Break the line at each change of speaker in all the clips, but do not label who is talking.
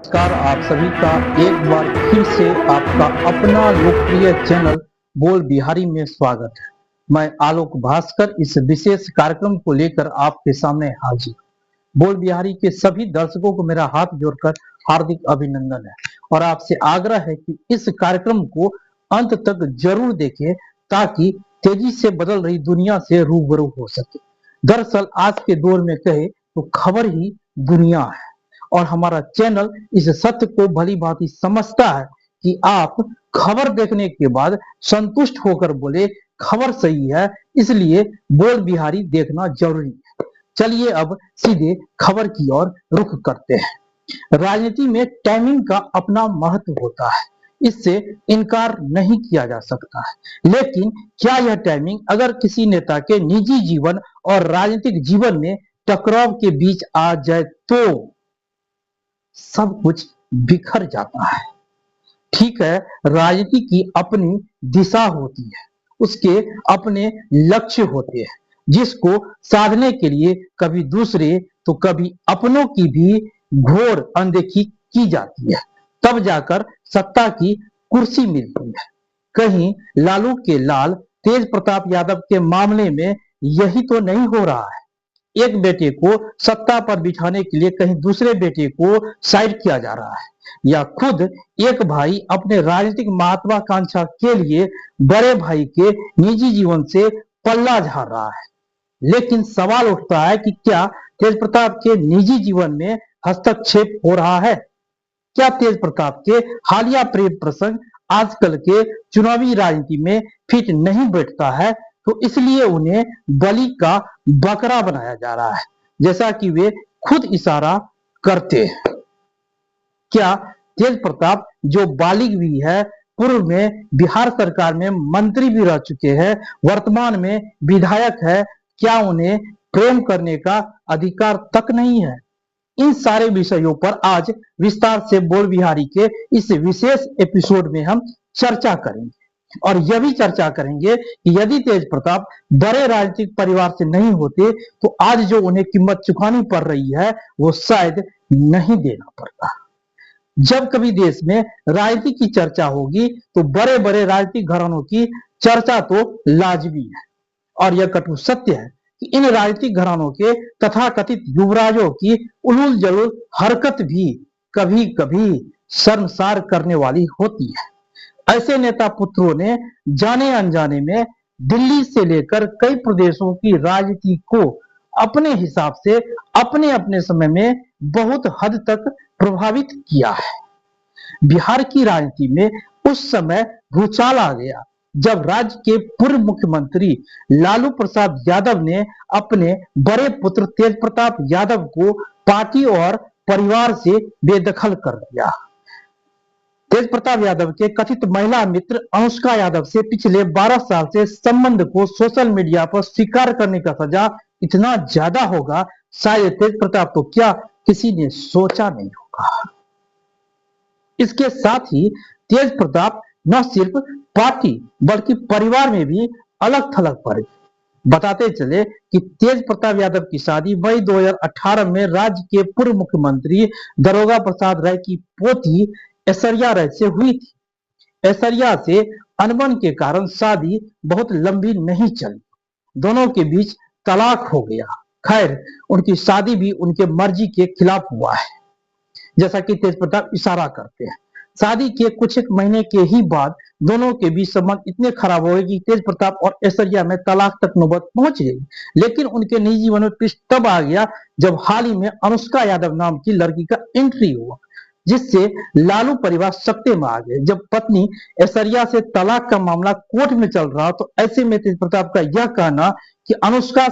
नमस्कार आप सभी का एक बार फिर से आपका अपना लोकप्रिय चैनल बोल बिहारी में स्वागत है। मैं आलोक भास्कर इस विशेष कार्यक्रम को लेकर आपके सामने हाजिर। बोल बिहारी के सभी दर्शकों को मेरा हाथ जोड़कर हार्दिक अभिनंदन है और आपसे आग्रह है कि इस कार्यक्रम को अंत तक जरूर देखें ताकि तेजी से बदल रही दुनिया से रूबरू हो सके। दरअसल आज के दौर में कहे तो खबर ही दुनिया है और हमारा चैनल इस सत्य को भली भांति समझता है कि आप खबर देखने के बाद संतुष्ट होकर बोले खबर सही है, इसलिए बोल बिहारी देखना जरूरी है। चलिए अब सीधे खबर की ओर रुख करते हैं। राजनीति में टाइमिंग का अपना महत्व होता है, इससे इनकार नहीं किया जा सकता है। लेकिन क्या यह टाइमिंग अगर किसी नेता के निजी जीवन और राजनीतिक जीवन में टकराव के बीच आ जाए तो सब कुछ बिखर जाता है। ठीक है, राजनीति की अपनी दिशा होती है, उसके अपने लक्ष्य होते हैं जिसको साधने के लिए कभी दूसरे तो कभी अपनों की भी घोर अनदेखी की जाती है, तब जाकर सत्ता की कुर्सी मिलती है। कहीं लालू के लाल तेज प्रताप यादव के मामले में यही तो नहीं हो रहा है। एक बेटे को सत्ता पर बिठाने के लिए कहीं दूसरे बेटे को साइड किया जा रहा है, या खुद एक भाई अपने राजनीतिक महत्वाकांक्षा के लिए बड़े भाई के निजी जीवन से पल्ला झाड़ रहा है। लेकिन सवाल उठता है कि क्या तेज प्रताप के निजी जीवन में हस्तक्षेप हो रहा है? क्या तेज प्रताप के हालिया प्रेम प्रसंग आजकल के चुनावी राजनीति में फिट नहीं बैठता है, तो इसलिए उन्हें बलि का बकरा बनाया जा रहा है, जैसा कि वे खुद इशारा करते हैं। क्या तेज प्रताप जो बालिग भी है, पूर्व में बिहार सरकार में मंत्री भी रह चुके हैं, वर्तमान में विधायक है, क्या उन्हें प्रेम करने का अधिकार तक नहीं है? इन सारे विषयों पर आज विस्तार से बोल बिहारी के इस विशेष एपिसोड में हम चर्चा करेंगे और यह भी चर्चा करेंगे कि यदि तेज प्रताप बड़े राजनीतिक परिवार से नहीं होते तो आज जो उन्हें कीमत चुकानी पड़ रही है वो शायद नहीं देना पड़ता। जब कभी देश में राजनीति की चर्चा होगी तो बड़े बड़े राजनीतिक घरानों की चर्चा तो लाजमी है और यह कटु सत्य है कि इन राजनीतिक घरानों के तथाकथित युवराजों की उलूल जलूल हरकत भी कभी कभी शर्मसार करने वाली होती है। ऐसे नेता पुत्रों ने जाने अनजाने में दिल्ली से लेकर कई प्रदेशों की राजनीति को अपने हिसाब से अपने अपने समय में बहुत हद तक प्रभावित किया है। बिहार की राजनीति में उस समय भूचाल आ गया जब राज्य के पूर्व मुख्यमंत्री लालू प्रसाद यादव ने अपने बड़े पुत्र तेज प्रताप यादव को पार्टी और परिवार से बेदखल कर दिया। तेज प्रताप यादव के कथित महिला मित्र अनुष्का यादव से पिछले 12 साल से संबंध को सोशल मीडिया पर स्वीकार करने का सजा इतना ज्यादा होगा, शायद तेज प्रताप को क्या किसी ने सोचा नहीं होगा। इसके साथ ही तेज प्रताप न सिर्फ पार्टी बल्कि परिवार में भी अलग थलग पड़े। बताते चले कि तेज प्रताप यादव की शादी मई 2018 में राज्य के पूर्व मुख्यमंत्री दारोगा प्रसाद राय की पोती ऐश्वर्या राय से हुई थी। ऐश्वर्या से अनबन के कारण शादी बहुत लंबी नहीं चली, दोनों के बीच तलाक हो गया। खैर, उनकी शादी भी उनके मर्जी के खिलाफ हुआ है, जैसा कि तेज प्रताप इशारा करते हैं। शादी के कुछ एक महीने के ही बाद दोनों के बीच संबंध इतने खराब हो गए कि तेज प्रताप और ऐश्वर्या में तलाक तक नौबत पहुंच गई। लेकिन उनके निजी जीवन में ट्विस्ट तब आ गया जब हाल ही में अनुष्का यादव नाम की लड़की का एंट्री हुआ, जिससे लालू परिवार सकते में आ गए। जब पत्नी ऐश्वर्या से तलाक का मामला कोर्ट में चल रहा, तो ऐसे में तेज प्रताप का यह कहना कि अनुष्का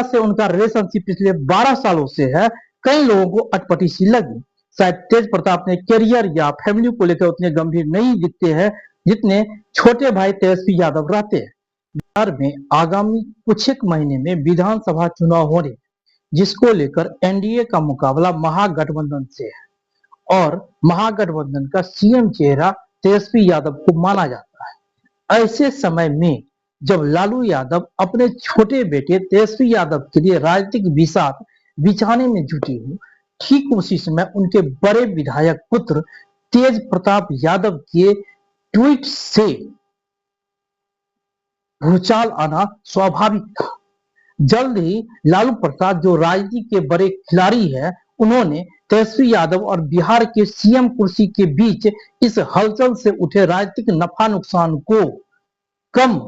से उनका रिलेशनशिप पिछले 12 सालों से है, कई लोगों को अटपटी सी लगी। शायद तेज प्रताप ने करियर या फैमिली को लेकर उतने गंभीर नहीं दिखते हैं जितने छोटे भाई तेजस्वी यादव रहते हैं। बिहार में आगामी कुछ एक महीने में विधानसभा चुनाव होने, जिसको लेकर एनडीए का मुकाबला महागठबंधन से है और महागठबंधन का सीएम चेहरा तेजस्वी यादव को माना जाता है। ऐसे समय में जब लालू यादव अपने छोटे बेटे तेजस्वी यादव के लिए राजनीतिक बिसात बिछाने में जुटी हो, ठीक उसी समय उनके बड़े विधायक पुत्र तेज प्रताप यादव के ट्वीट से भूचाल आना स्वाभाविक था। जल्द ही लालू प्रसाद, जो राजनीति के बड़े खिलाड़ी हैं, उन्होंने तेजस्वी यादव और बिहार के सीएम कुर्सी के बीच इस हलचल से उठे राजनीतिक नफा नुकसान को कम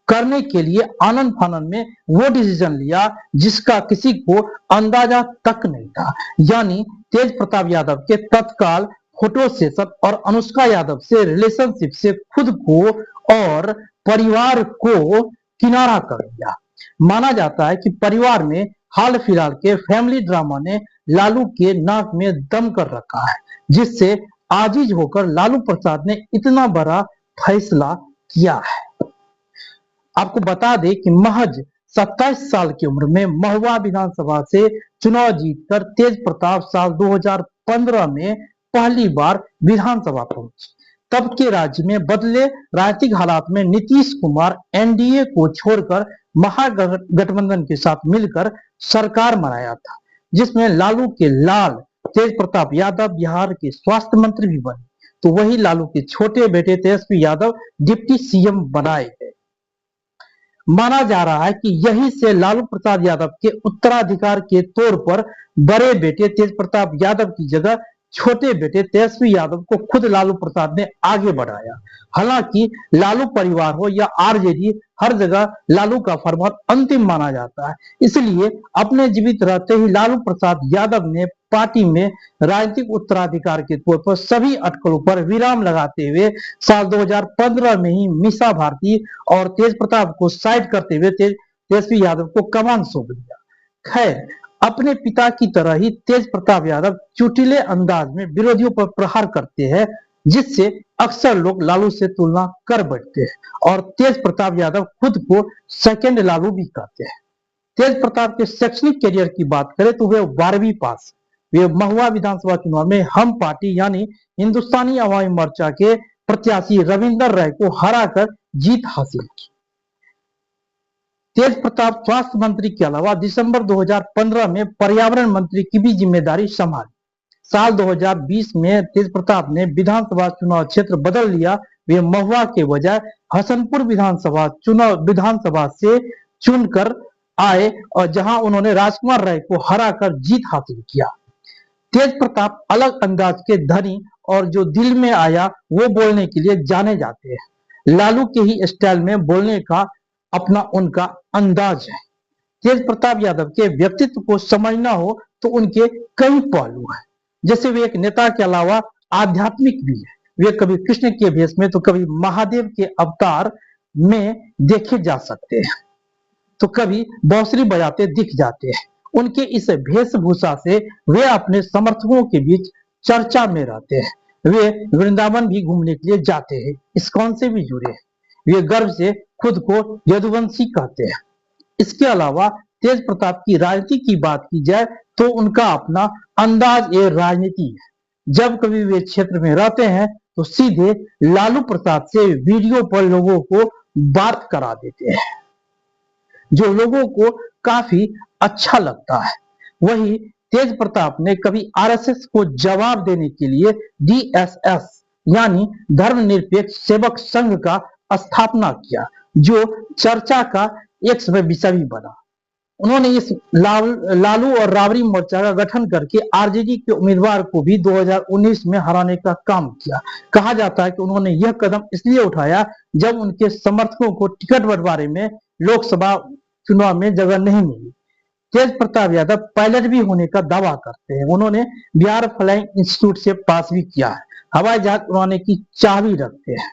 करने के लिए आनंद फानंद में वो डिसीजन लिया जिसका किसी को अंदाजा तक नहीं था। यानी तेज प्रताप यादव के तत्काल फोटो सेशन और अनुष्का यादव से रिलेशनशिप से खुद को और परिवार को किनारा कर लिया। माना जाता है कि परिवार में हाल फिलहाल के फैमिली ड्रामा ने लालू के नाक में दम कर रखा है, जिससे आजीज होकर लालू प्रसाद ने इतना बड़ा फैसला किया है। आपको बता दें कि महज 27 साल की उम्र में महुआ विधानसभा से चुनाव जीतकर तेज प्रताप साल 2015 में पहली बार विधानसभा पहुंचे। तब के राज्य में बदले राजनीतिक हालात में नीतीश कुमार एनडीए को छोड़कर महागठबंधन के साथ मिलकर सरकार बनाया था, जिसमें लालू के लाल तेज प्रताप यादव बिहार के स्वास्थ्य मंत्री भी बने, तो वही लालू के छोटे बेटे तेजस्वी यादव डिप्टी सीएम बनाए गए। माना जा रहा है कि यही से लालू प्रसाद यादव के उत्तराधिकार के तौर पर बड़े बेटे तेज प्रताप यादव की जगह छोटे बेटे तेजस्वी यादव को खुद लालू प्रसाद ने आगे बढ़ाया। हालांकि लालू परिवार हो या आरजेडी, हर जगह लालू का फरमान अंतिम माना जाता है। इसलिए अपने जीवित रहते ही लालू प्रसाद यादव ने पार्टी में राजनीतिक उत्तराधिकार के तौर पर सभी अटकलों पर विराम लगाते हुए साल 2015 में ही मीसा भारती और तेज प्रताप को साइड करते हुए तेजस्वी यादव को कमान सौंप दिया। खैर, अपने पिता की तरह ही तेज प्रताप यादव चुटिले अंदाज में विरोधियों पर प्रहार करते हैं, जिससे अक्सर लोग लालू से तुलना कर बैठते हैं और तेज प्रताप यादव खुद को सेकंड लालू भी कहते हैं। तेज प्रताप के शैक्षणिक करियर की बात करें तो वे 12वीं पास। वे महुआ विधानसभा चुनाव में हम पार्टी यानी हिंदुस्तानी अवामी मोर्चा के प्रत्याशी रविंदर राय को हराकर जीत हासिल की। तेज प्रताप स्वास्थ्य मंत्री के अलावा दिसंबर 2015 में पर्यावरण मंत्री की भी जिम्मेदारी संभाली। साल 2020 में तेज प्रताप ने विधानसभा चुनाव क्षेत्र बदल लिया। वे महुआ के बजाय हसनपुर विधानसभा से चुनकर आए और जहां उन्होंने राजकुमार राय को हराकर जीत हासिल किया। तेज प्रताप अलग अंदाज के धनी और जो दिल में आया वो बोलने के लिए जाने जाते हैं। लालू के ही स्टाइल में बोलने का अपना उनका अंदाज है। तेज प्रताप यादव के व्यक्तित्व को समझना हो तो उनके कई पहलू हैं। जैसे वे एक नेता के अलावा आध्यात्मिक भी है। वे कभी कृष्ण के भेष में तो कभी महादेव के अवतार में देखे जा सकते हैं, तो कभी बांसुरी बजाते दिख जाते हैं। उनके इस वेशभूषा से वे अपने समर्थकों के बीच चर्चा में रहते हैं। वे वृंदावन भी घूमने के लिए जाते हैं, इस्कॉन से भी जुड़े हैं। वे गर्व से खुद को यदुवंशी कहते हैं। इसके अलावा तेज प्रताप की राजनीति की बात की जाए तो उनका अपना अंदाज ए राजनीति है। जब कभी वे क्षेत्र में रहते हैं तो सीधे लालू प्रसाद से वीडियो पर लोगों को बात करा देते हैं, जो लोगों को काफी अच्छा लगता है। वही तेज प्रताप ने कभी आरएसएस को जवाब देने के लिए डीएसएस यानी धर्मनिरपेक्ष सेवक संघ का स्थापना किया, जो चर्चा का एक समय विषय भी बना। उन्होंने इस लालू और राबड़ी मोर्चा का गठन करके आरजेडी के उम्मीदवार को भी 2019 में हराने का काम किया। कहा जाता है कि उन्होंने यह कदम इसलिए उठाया जब उनके समर्थकों को टिकट बंटवारे में लोकसभा चुनाव में जगह नहीं मिली। तेज प्रताप यादव पायलट भी होने का दावा करते हैं। उन्होंने बिहार फ्लाइंग इंस्टीट्यूट से पास भी किया है। हवाई जहाज उड़ाने की चाह भी रखते हैं।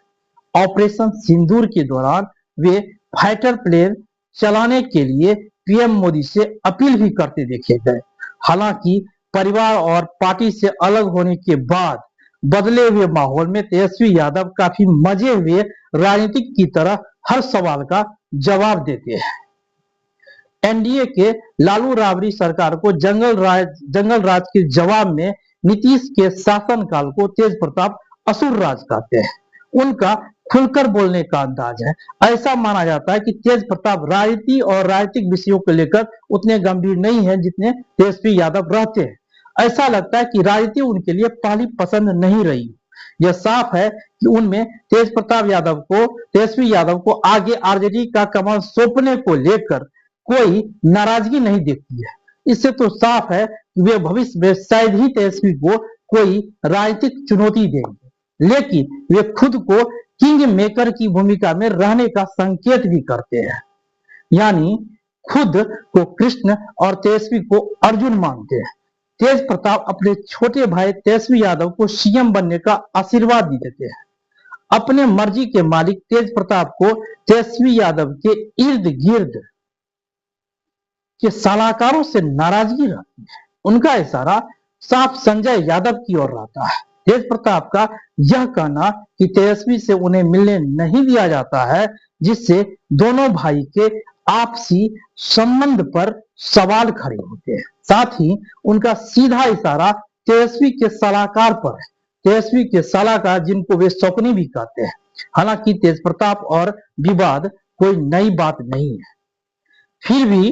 ऑपरेशन सिंदूर के दौरान वे फाइटर प्लेन चलाने के लिए पीएम मोदी से अपील भी करते देखे गए। हालांकि परिवार और पार्टी से अलग होने के बाद बदले हुए माहौल में तेजस्वी यादव काफी मजे हुए राजनीतिक की तरह हर सवाल का जवाब देते हैं। एनडीए के लालू राबड़ी सरकार को जंगल राज के जवाब में नीतीश के शासनकाल को तेज प्रताप असुर राज कहते हैं। उनका खुलकर बोलने का अंदाज है। ऐसा माना जाता है कि तेज प्रताप राजनीति और राजनीतिक विषयों को लेकर उतने गंभीर नहीं है जितने तेजस्वी यादव रहते हैं। ऐसा लगता है कि राजनीति उनके लिए पहली पसंद नहीं रही। यह साफ है कि उनमें तेजस्वी यादव को आगे आरजेडी का कमान सौंपने को लेकर कोई नाराजगी नहीं दिखती है। इससे तो साफ है कि वे भविष्य में शायद ही तेजस्वी को कोई राजनीतिक चुनौती देंगे, लेकिन वे खुद को किंग मेकर की भूमिका में रहने का संकेत भी करते हैं, यानी खुद को कृष्ण और तेजस्वी को अर्जुन मानते हैं। तेज प्रताप अपने छोटे भाई तेजस्वी यादव को सीएम बनने का आशीर्वाद देते हैं। अपने मर्जी के मालिक तेज प्रताप को तेजस्वी यादव के इर्द गिर्द के सलाहकारों से नाराजगी रहती है। उनका इशारा साफ संजय यादव की ओर रहता है। तेज प्रताप का यह कहना कि तेजस्वी से उन्हें मिलने नहीं दिया जाता है, जिससे दोनों भाई के आपसी संबंध पर सवाल खड़े होते हैं। साथ ही उनका सीधा इशारा तेजस्वी के सलाहकार पर है, तेजस्वी के सलाहकार जिनको वे शौकनी भी कहते हैं। हालांकि तेज प्रताप और विवाद कोई नई बात नहीं है, फिर भी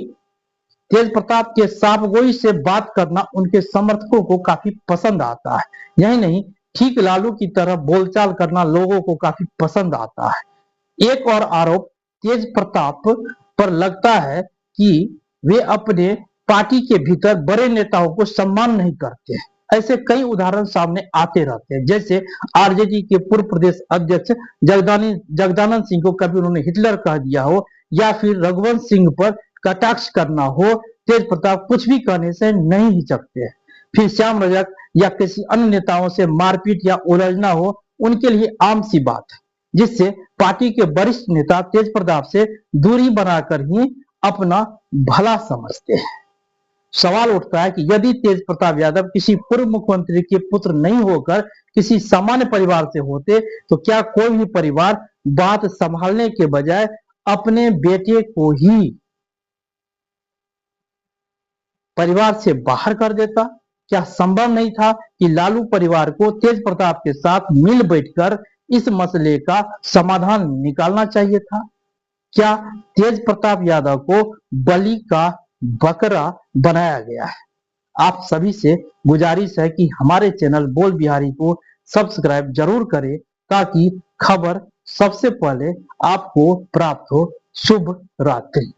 तेज प्रताप के साफगोई से बात करना उनके समर्थकों को काफी पसंद आता है। यही नहीं, ठीक लालू की तरह बोलचाल करना लोगों को काफी पसंद आता है। एक और आरोप तेज प्रताप पर लगता है कि वे अपने पार्टी के भीतर बड़े नेताओं को सम्मान नहीं करते हैं। ऐसे कई उदाहरण सामने आते रहते हैं, जैसे आरजेडी के पूर्व प्रदेश अध्यक्ष जगदानंद सिंह को कभी उन्होंने हिटलर कह दिया हो, या फिर रघुवंश सिंह पर कटाक्ष करना हो। तेज प्रताप कुछ भी कहने से नहीं हिचकते हैं। फिर श्याम रजक या किसी अन्य नेताओं से मारपीट या उलझना हो, उनके लिए आम सी बात है, जिससे पार्टी के वरिष्ठ नेता तेज प्रताप से दूरी बनाकर ही अपना भला समझते हैं। सवाल उठता है कि यदि तेज प्रताप यादव किसी पूर्व मुख्यमंत्री के पुत्र नहीं होकर किसी सामान्य परिवार से होते, तो क्या कोई भी परिवार बात संभालने के बजाय अपने बेटे को ही परिवार से बाहर कर देता? क्या संभव नहीं था कि लालू परिवार को तेज प्रताप के साथ मिल बैठकर इस मसले का समाधान निकालना चाहिए था? क्या तेज प्रताप यादव को बलि का बकरा बनाया गया है? आप सभी से गुजारिश है कि हमारे चैनल बोल बिहारी को सब्सक्राइब जरूर करें, ताकि खबर सबसे पहले आपको प्राप्त हो। शुभ रात्रि।